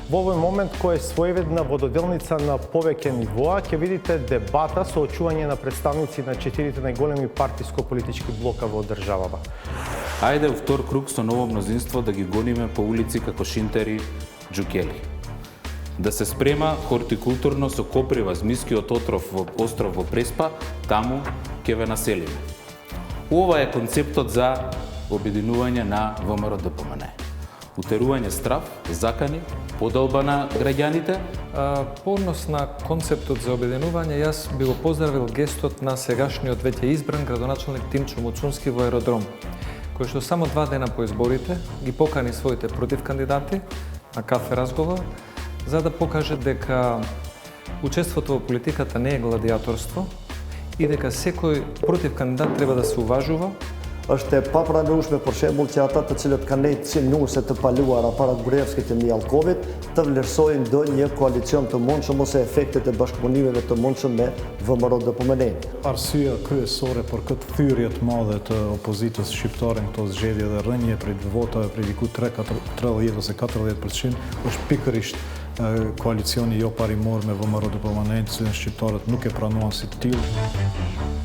Во овој момент кој е своевидна вододелница на повеќе нивоа, ќе видите дебата со очување на представници на 4 најголеми партиско-политички блока во државава. Ајде у втор круг со ново мнозинство да ги гониме по улици како Шинтери, Джукели. Да се спрема хортикултурно со коприва змискиот остров во Преспа, таму ќе ве населиме. Ова е концептот за обединување на ВМРО-ДПМНЕ. Утерување страв, закани, подолба на граѓаните. По однос на концептот за обединување, јас би го поздравил гестот на сегашниот веќе избран градоначалник Тимчо Муцунски во Аеродром, кој што само 2 дена по изборите ги покани своите против кандидати на кафе разговор, за да покаже дека учеството во политиката не е гладиаторство и дека секој против кандидат треба да се уважува. Është e papranueshme për shembull që ata të cilët kanë nejtë si nuse të paluara para Gruevskit e Mjallkovit të vlerësojnë ndonjë koalicion të mundshëm ose efektet e bashkëpunimeve të mundshëm me ВМРО-DPMNE. Arsyeja kryesore për këtë thyrje të madhe të opozitës shqiptare në këto zgjedhje dhe rënje prej votave prej diku 30 ose 40% është pikërisht koalicioni jo parimor me ВМРО-DPMNE, që shqiptarët nuk e pranuan si të tillë.